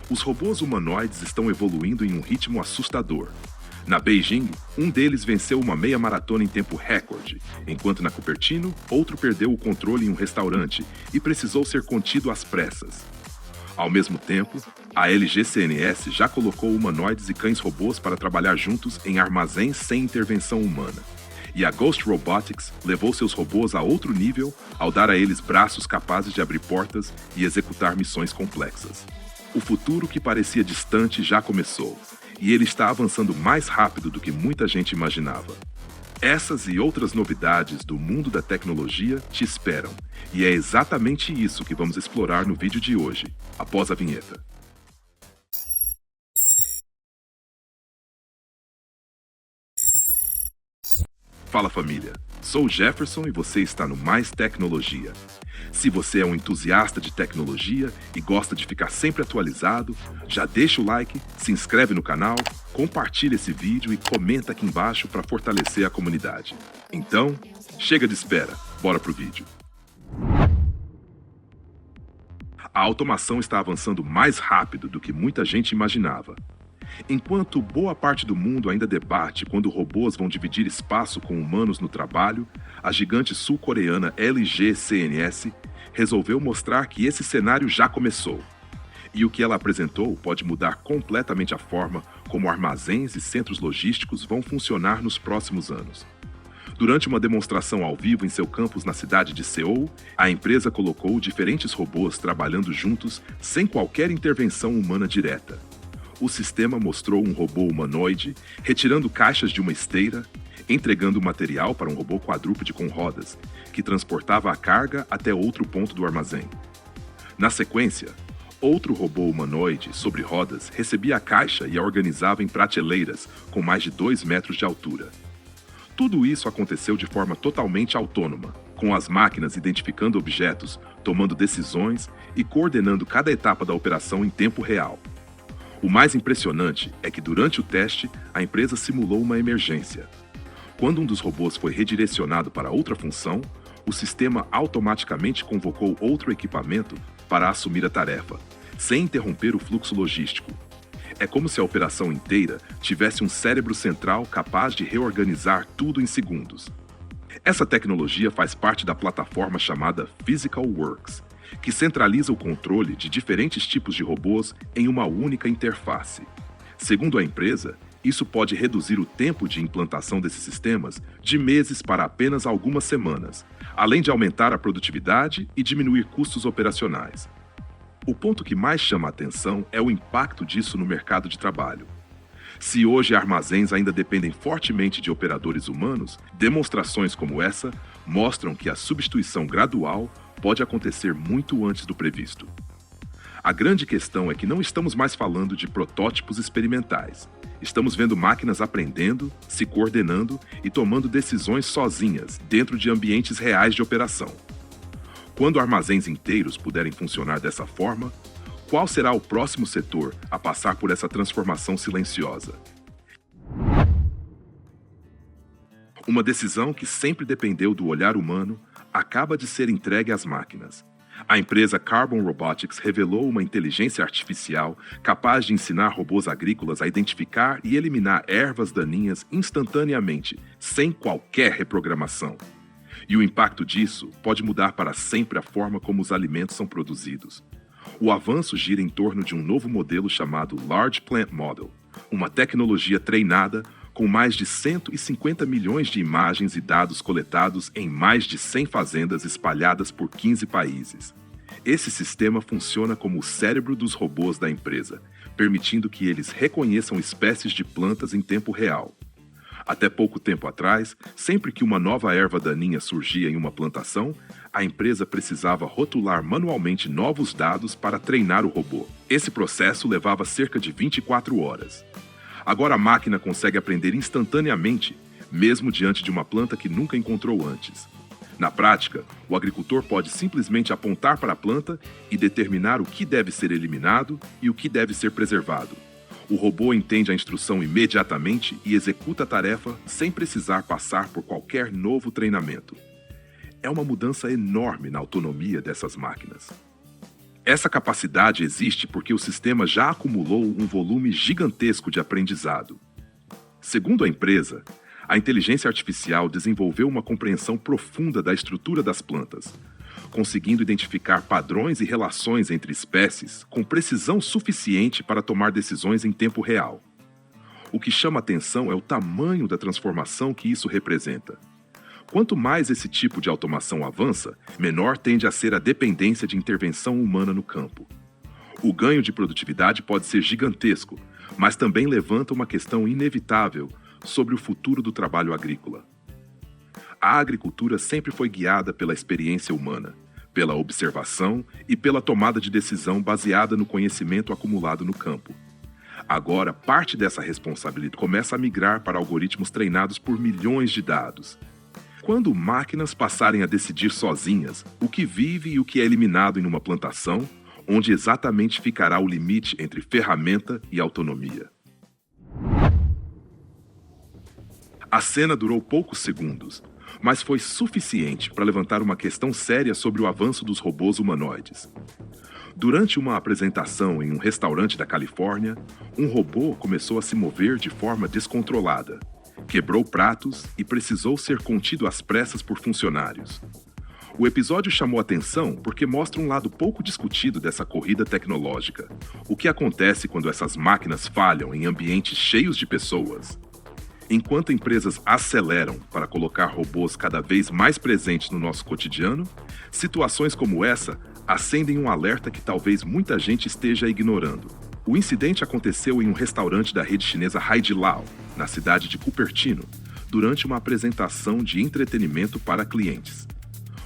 Os robôs humanoides estão evoluindo em um ritmo assustador. Na Beijing, um deles venceu uma meia maratona em tempo recorde, enquanto na Cupertino, outro perdeu o controle em um restaurante e precisou ser contido às pressas. Ao mesmo tempo, a LG CNS já colocou humanoides e cães-robôs para trabalhar juntos em armazéns sem intervenção humana. E a Ghost Robotics levou seus robôs a outro nível ao dar a eles braços capazes de abrir portas e executar missões complexas. O futuro que parecia distante já começou, e ele está avançando mais rápido do que muita gente imaginava. Essas e outras novidades do mundo da tecnologia te esperam, e é exatamente isso que vamos explorar no vídeo de hoje, após a vinheta. Fala família, sou o Jefferson e você está no Mais Tecnologia. Se você é um entusiasta de tecnologia e gosta de ficar sempre atualizado, já deixa o like, se inscreve no canal, compartilha esse vídeo e comenta aqui embaixo para fortalecer a comunidade. Então, chega de espera, bora pro vídeo. A automação está avançando mais rápido do que muita gente imaginava. Enquanto boa parte do mundo ainda debate quando robôs vão dividir espaço com humanos no trabalho, a gigante sul-coreana LG CNS resolveu mostrar que esse cenário já começou. E o que ela apresentou pode mudar completamente a forma como armazéns e centros logísticos vão funcionar nos próximos anos. Durante uma demonstração ao vivo em seu campus na cidade de Seul, a empresa colocou diferentes robôs trabalhando juntos sem qualquer intervenção humana direta. O sistema mostrou um robô humanoide retirando caixas de uma esteira, entregando material para um robô quadrúpede com rodas, que transportava a carga até outro ponto do armazém. Na sequência, outro robô humanoide sobre rodas recebia a caixa e a organizava em prateleiras com mais de 2 metros de altura. Tudo isso aconteceu de forma totalmente autônoma, com as máquinas identificando objetos, tomando decisões e coordenando cada etapa da operação em tempo real. O mais impressionante é que durante o teste, a empresa simulou uma emergência. Quando um dos robôs foi redirecionado para outra função, o sistema automaticamente convocou outro equipamento para assumir a tarefa, sem interromper o fluxo logístico. É como se a operação inteira tivesse um cérebro central capaz de reorganizar tudo em segundos. Essa tecnologia faz parte da plataforma chamada Physical Works, que centraliza o controle de diferentes tipos de robôs em uma única interface. Segundo a empresa, isso pode reduzir o tempo de implantação desses sistemas de meses para apenas algumas semanas, além de aumentar a produtividade e diminuir custos operacionais. O ponto que mais chama a atenção é o impacto disso no mercado de trabalho. Se hoje armazéns ainda dependem fortemente de operadores humanos, demonstrações como essa mostram que a substituição gradual pode acontecer muito antes do previsto. A grande questão é que não estamos mais falando de protótipos experimentais. Estamos vendo máquinas aprendendo, se coordenando e tomando decisões sozinhas dentro de ambientes reais de operação. Quando armazéns inteiros puderem funcionar dessa forma, qual será o próximo setor a passar por essa transformação silenciosa? Uma decisão que sempre dependeu do olhar humano acaba de ser entregue às máquinas. A empresa Carbon Robotics revelou uma inteligência artificial capaz de ensinar robôs agrícolas a identificar e eliminar ervas daninhas instantaneamente, sem qualquer reprogramação. E o impacto disso pode mudar para sempre a forma como os alimentos são produzidos. O avanço gira em torno de um novo modelo chamado Large Plant Model, uma tecnologia treinada com mais de 150 milhões de imagens e dados coletados em mais de 100 fazendas espalhadas por 15 países. Esse sistema funciona como o cérebro dos robôs da empresa, permitindo que eles reconheçam espécies de plantas em tempo real. Até pouco tempo atrás, sempre que uma nova erva daninha surgia em uma plantação, a empresa precisava rotular manualmente novos dados para treinar o robô. Esse processo levava cerca de 24 horas. Agora a máquina consegue aprender instantaneamente, mesmo diante de uma planta que nunca encontrou antes. Na prática, o agricultor pode simplesmente apontar para a planta e determinar o que deve ser eliminado e o que deve ser preservado. O robô entende a instrução imediatamente e executa a tarefa sem precisar passar por qualquer novo treinamento. É uma mudança enorme na autonomia dessas máquinas. Essa capacidade existe porque o sistema já acumulou um volume gigantesco de aprendizado. Segundo a empresa, a inteligência artificial desenvolveu uma compreensão profunda da estrutura das plantas, conseguindo identificar padrões e relações entre espécies com precisão suficiente para tomar decisões em tempo real. O que chama atenção é o tamanho da transformação que isso representa. Quanto mais esse tipo de automação avança, menor tende a ser a dependência de intervenção humana no campo. O ganho de produtividade pode ser gigantesco, mas também levanta uma questão inevitável sobre o futuro do trabalho agrícola. A agricultura sempre foi guiada pela experiência humana, pela observação e pela tomada de decisão baseada no conhecimento acumulado no campo. Agora, parte dessa responsabilidade começa a migrar para algoritmos treinados por milhões de dados. Quando máquinas passarem a decidir sozinhas o que vive e o que é eliminado em uma plantação, onde exatamente ficará o limite entre ferramenta e autonomia? A cena durou poucos segundos, mas foi suficiente para levantar uma questão séria sobre o avanço dos robôs humanoides. Durante uma apresentação em um restaurante da Califórnia, um robô começou a se mover de forma descontrolada, quebrou pratos e precisou ser contido às pressas por funcionários. O episódio chamou atenção porque mostra um lado pouco discutido dessa corrida tecnológica. O que acontece quando essas máquinas falham em ambientes cheios de pessoas? Enquanto empresas aceleram para colocar robôs cada vez mais presentes no nosso cotidiano, situações como essa acendem um alerta que talvez muita gente esteja ignorando. O incidente aconteceu em um restaurante da rede chinesa Haidilao, na cidade de Cupertino, durante uma apresentação de entretenimento para clientes.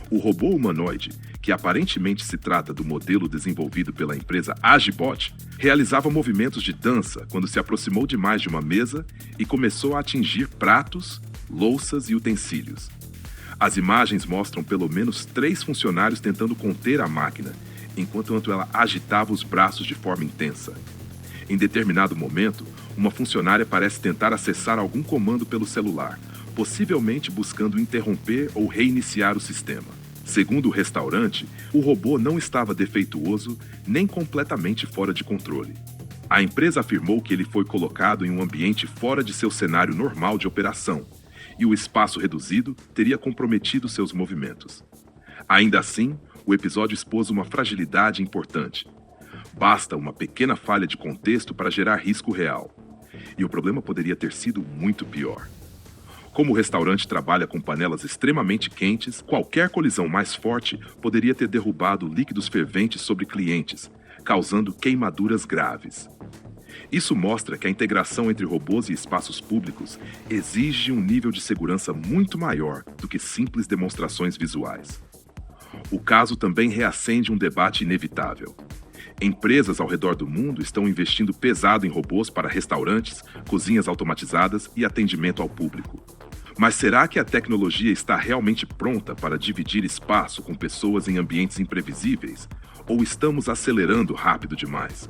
O robô humanoide, que aparentemente se trata do modelo desenvolvido pela empresa Agibot, realizava movimentos de dança quando se aproximou demais de uma mesa e começou a atingir pratos, louças e utensílios. As imagens mostram pelo menos 3 funcionários tentando conter a máquina, enquanto ela agitava os braços de forma intensa. Em determinado momento, uma funcionária parece tentar acessar algum comando pelo celular, possivelmente buscando interromper ou reiniciar o sistema. Segundo o restaurante, o robô não estava defeituoso nem completamente fora de controle. A empresa afirmou que ele foi colocado em um ambiente fora de seu cenário normal de operação, e o espaço reduzido teria comprometido seus movimentos. Ainda assim, o episódio expôs uma fragilidade importante. Basta uma pequena falha de contexto para gerar risco real. E o problema poderia ter sido muito pior. Como o restaurante trabalha com panelas extremamente quentes, qualquer colisão mais forte poderia ter derrubado líquidos ferventes sobre clientes, causando queimaduras graves. Isso mostra que a integração entre robôs e espaços públicos exige um nível de segurança muito maior do que simples demonstrações visuais. O caso também reacende um debate inevitável. Empresas ao redor do mundo estão investindo pesado em robôs para restaurantes, cozinhas automatizadas e atendimento ao público. Mas será que a tecnologia está realmente pronta para dividir espaço com pessoas em ambientes imprevisíveis? Ou estamos acelerando rápido demais?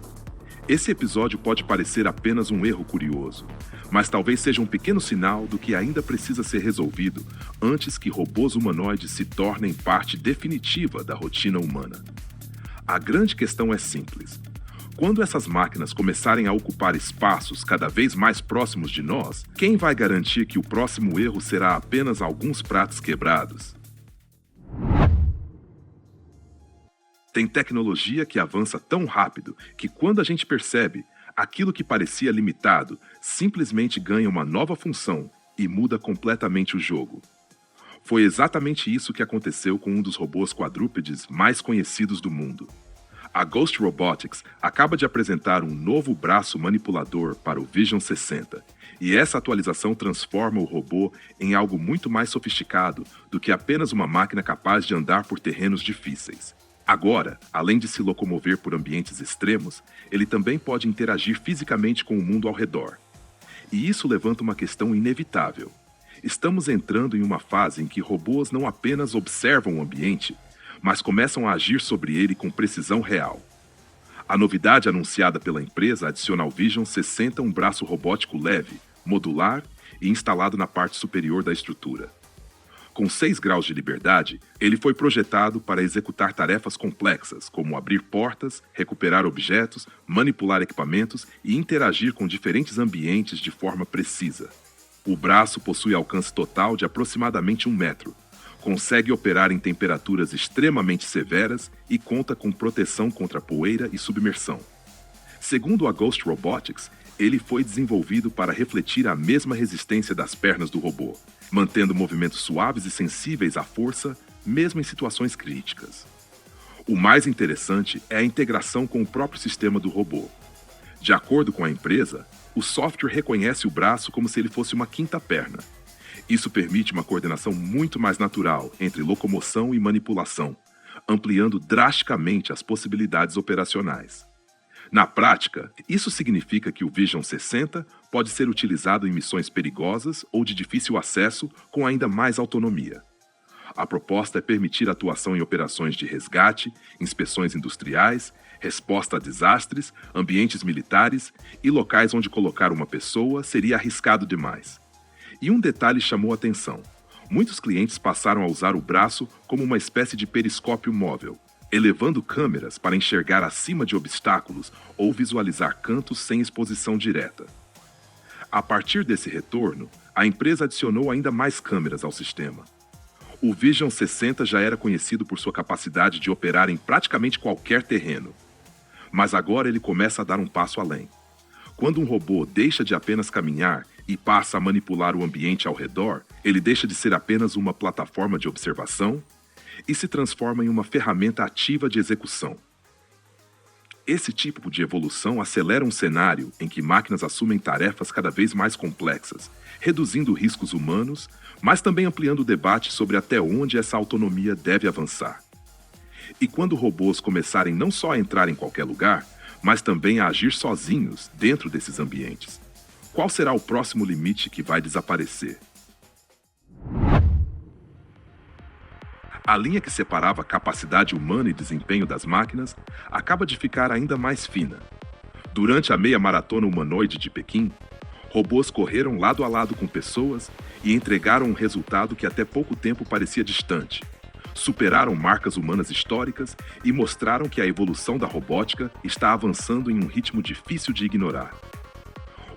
Esse episódio pode parecer apenas um erro curioso, mas talvez seja um pequeno sinal do que ainda precisa ser resolvido antes que robôs humanoides se tornem parte definitiva da rotina humana. A grande questão é simples. Quando essas máquinas começarem a ocupar espaços cada vez mais próximos de nós, quem vai garantir que o próximo erro será apenas alguns pratos quebrados? Tem tecnologia que avança tão rápido que, quando a gente percebe, aquilo que parecia limitado simplesmente ganha uma nova função e muda completamente o jogo. Foi exatamente isso que aconteceu com um dos robôs quadrúpedes mais conhecidos do mundo. A Ghost Robotics acaba de apresentar um novo braço manipulador para o Vision 60, e essa atualização transforma o robô em algo muito mais sofisticado do que apenas uma máquina capaz de andar por terrenos difíceis. Agora, além de se locomover por ambientes extremos, ele também pode interagir fisicamente com o mundo ao redor. E isso levanta uma questão inevitável. Estamos entrando em uma fase em que robôs não apenas observam o ambiente, mas começam a agir sobre ele com precisão real. A novidade anunciada pela empresa adiciona ao Vision 60 um braço robótico leve, modular e instalado na parte superior da estrutura. Com 6 graus de liberdade, ele foi projetado para executar tarefas complexas, como abrir portas, recuperar objetos, manipular equipamentos e interagir com diferentes ambientes de forma precisa. O braço possui alcance total de aproximadamente 1 metro. Consegue operar em temperaturas extremamente severas e conta com proteção contra poeira e submersão. Segundo a Ghost Robotics, ele foi desenvolvido para refletir a mesma resistência das pernas do robô, mantendo movimentos suaves e sensíveis à força, mesmo em situações críticas. O mais interessante é a integração com o próprio sistema do robô. De acordo com a empresa, o software reconhece o braço como se ele fosse uma quinta perna. Isso permite uma coordenação muito mais natural entre locomoção e manipulação, ampliando drasticamente as possibilidades operacionais. Na prática, isso significa que o Vision 60 pode ser utilizado em missões perigosas ou de difícil acesso com ainda mais autonomia. A proposta é permitir atuação em operações de resgate, inspeções industriais, resposta a desastres, ambientes militares e locais onde colocar uma pessoa seria arriscado demais. E um detalhe chamou a atenção. Muitos clientes passaram a usar o braço como uma espécie de periscópio móvel, elevando câmeras para enxergar acima de obstáculos ou visualizar cantos sem exposição direta. A partir desse retorno, a empresa adicionou ainda mais câmeras ao sistema. O Vision 60 já era conhecido por sua capacidade de operar em praticamente qualquer terreno. Mas agora ele começa a dar um passo além. Quando um robô deixa de apenas caminhar e passa a manipular o ambiente ao redor, ele deixa de ser apenas uma plataforma de observação e se transforma em uma ferramenta ativa de execução. Esse tipo de evolução acelera um cenário em que máquinas assumem tarefas cada vez mais complexas, reduzindo riscos humanos, mas também ampliando o debate sobre até onde essa autonomia deve avançar. E quando robôs começarem não só a entrar em qualquer lugar, mas também a agir sozinhos dentro desses ambientes, qual será o próximo limite que vai desaparecer? A linha que separava capacidade humana e desempenho das máquinas acaba de ficar ainda mais fina. Durante a meia maratona humanoide de Pequim, robôs correram lado a lado com pessoas e entregaram um resultado que até pouco tempo parecia distante. Superaram marcas humanas históricas e mostraram que a evolução da robótica está avançando em um ritmo difícil de ignorar.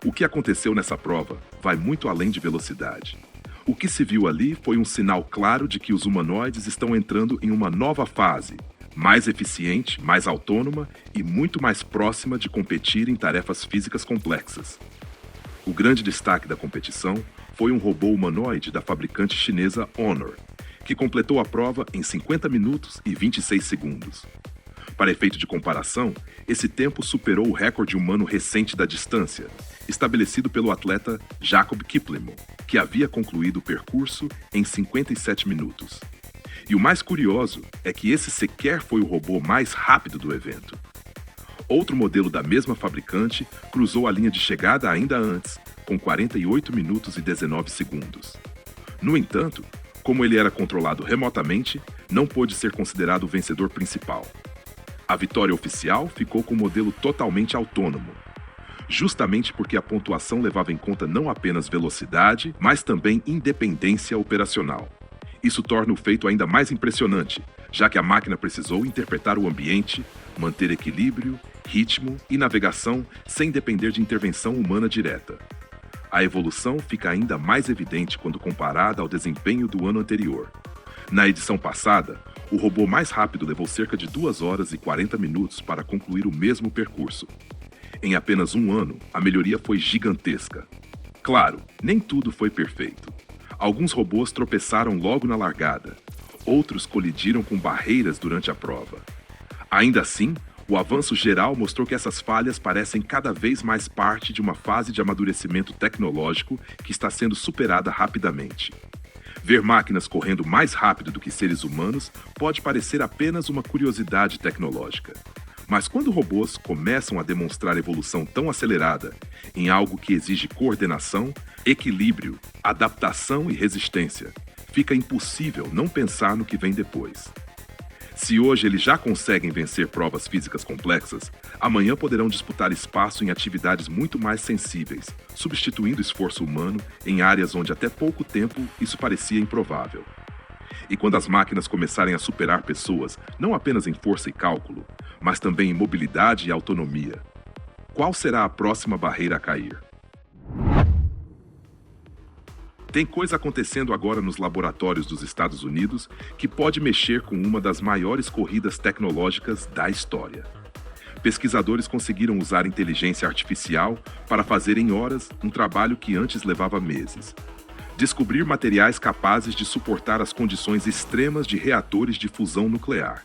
O que aconteceu nessa prova vai muito além de velocidade. O que se viu ali foi um sinal claro de que os humanoides estão entrando em uma nova fase, mais eficiente, mais autônoma e muito mais próxima de competir em tarefas físicas complexas. O grande destaque da competição foi um robô humanoide da fabricante chinesa Honor, que completou a prova em 50 minutos e 26 segundos. Para efeito de comparação, esse tempo superou o recorde humano recente da distância, estabelecido pelo atleta Jacob Kiplimo, que havia concluído o percurso em 57 minutos. E o mais curioso é que esse sequer foi o robô mais rápido do evento. Outro modelo da mesma fabricante cruzou a linha de chegada ainda antes, com 48 minutos e 19 segundos. No entanto, como ele era controlado remotamente, não pôde ser considerado o vencedor principal. A vitória oficial ficou com o modelo totalmente autônomo, justamente porque a pontuação levava em conta não apenas velocidade, mas também independência operacional. Isso torna o feito ainda mais impressionante, já que a máquina precisou interpretar o ambiente, manter equilíbrio, ritmo e navegação sem depender de intervenção humana direta. A evolução fica ainda mais evidente quando comparada ao desempenho do ano anterior. Na edição passada, o robô mais rápido levou cerca de 2 horas e 40 minutos para concluir o mesmo percurso. Em apenas um ano, a melhoria foi gigantesca. Claro, nem tudo foi perfeito. Alguns robôs tropeçaram logo na largada. Outros colidiram com barreiras durante a prova. Ainda assim, o avanço geral mostrou que essas falhas parecem cada vez mais parte de uma fase de amadurecimento tecnológico que está sendo superada rapidamente. Ver máquinas correndo mais rápido do que seres humanos pode parecer apenas uma curiosidade tecnológica. Mas quando robôs começam a demonstrar evolução tão acelerada em algo que exige coordenação, equilíbrio, adaptação e resistência, fica impossível não pensar no que vem depois. Se hoje eles já conseguem vencer provas físicas complexas, amanhã poderão disputar espaço em atividades muito mais sensíveis, substituindo esforço humano em áreas onde até pouco tempo isso parecia improvável. E quando as máquinas começarem a superar pessoas, não apenas em força e cálculo, mas também em mobilidade e autonomia, qual será a próxima barreira a cair? Tem coisa acontecendo agora nos laboratórios dos Estados Unidos que pode mexer com uma das maiores corridas tecnológicas da história. Pesquisadores conseguiram usar inteligência artificial para fazer em horas um trabalho que antes levava meses. Descobrir materiais capazes de suportar as condições extremas de reatores de fusão nuclear.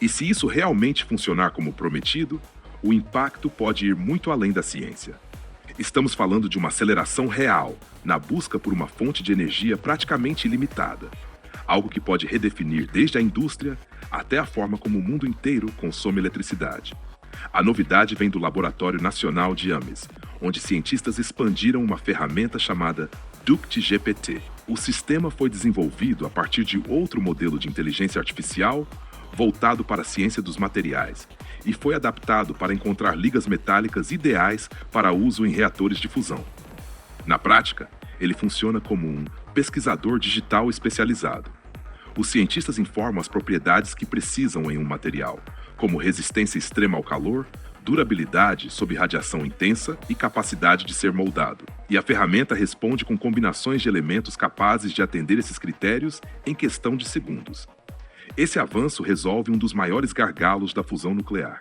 E se isso realmente funcionar como prometido, o impacto pode ir muito além da ciência. Estamos falando de uma aceleração real na busca por uma fonte de energia praticamente ilimitada, algo que pode redefinir desde a indústria até a forma como o mundo inteiro consome eletricidade. A novidade vem do Laboratório Nacional de Ames, onde cientistas expandiram uma ferramenta chamada DuctGPT. O sistema foi desenvolvido a partir de outro modelo de inteligência artificial voltado para a ciência dos materiais e foi adaptado para encontrar ligas metálicas ideais para uso em reatores de fusão. Na prática, ele funciona como um pesquisador digital especializado. Os cientistas informam as propriedades que precisam em um material, como resistência extrema ao calor, durabilidade sob radiação intensa e capacidade de ser moldado. E a ferramenta responde com combinações de elementos capazes de atender esses critérios em questão de segundos. Esse avanço resolve um dos maiores gargalos da fusão nuclear.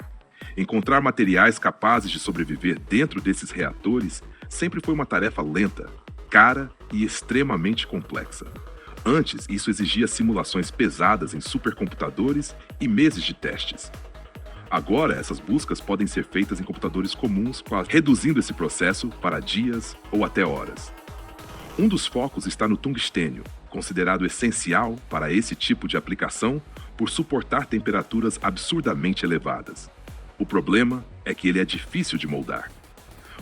Encontrar materiais capazes de sobreviver dentro desses reatores sempre foi uma tarefa lenta, cara e extremamente complexa. Antes, isso exigia simulações pesadas em supercomputadores e meses de testes. Agora, essas buscas podem ser feitas em computadores comuns, reduzindo esse processo para dias ou até horas. Um dos focos está no tungstênio, considerado essencial para esse tipo de aplicação por suportar temperaturas absurdamente elevadas. O problema é que ele é difícil de moldar.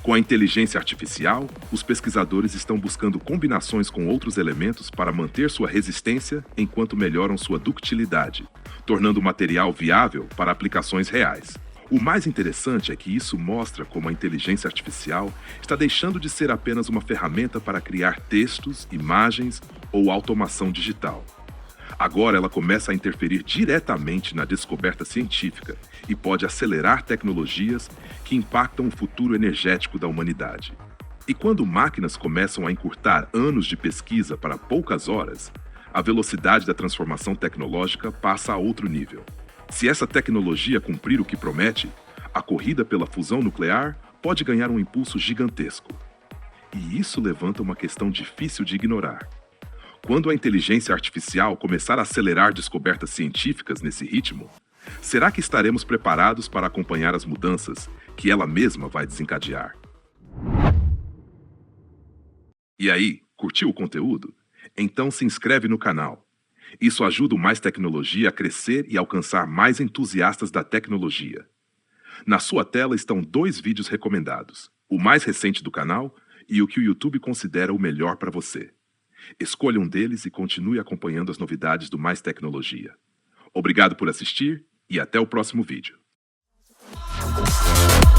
Com a inteligência artificial, os pesquisadores estão buscando combinações com outros elementos para manter sua resistência enquanto melhoram sua ductilidade, tornando o material viável para aplicações reais. O mais interessante é que isso mostra como a inteligência artificial está deixando de ser apenas uma ferramenta para criar textos, imagens ou automação digital. Agora ela começa a interferir diretamente na descoberta científica e pode acelerar tecnologias que impactam o futuro energético da humanidade. E quando máquinas começam a encurtar anos de pesquisa para poucas horas, a velocidade da transformação tecnológica passa a outro nível. Se essa tecnologia cumprir o que promete, a corrida pela fusão nuclear pode ganhar um impulso gigantesco. E isso levanta uma questão difícil de ignorar. Quando a inteligência artificial começar a acelerar descobertas científicas nesse ritmo, será que estaremos preparados para acompanhar as mudanças que ela mesma vai desencadear? E aí, curtiu o conteúdo? Então se inscreve no canal. Isso ajuda o Mais Tecnologia a crescer e alcançar mais entusiastas da tecnologia. Na sua tela estão 2 vídeos recomendados, o mais recente do canal e o que o YouTube considera o melhor para você. Escolha um deles e continue acompanhando as novidades do Mais Tecnologia. Obrigado por assistir e até o próximo vídeo.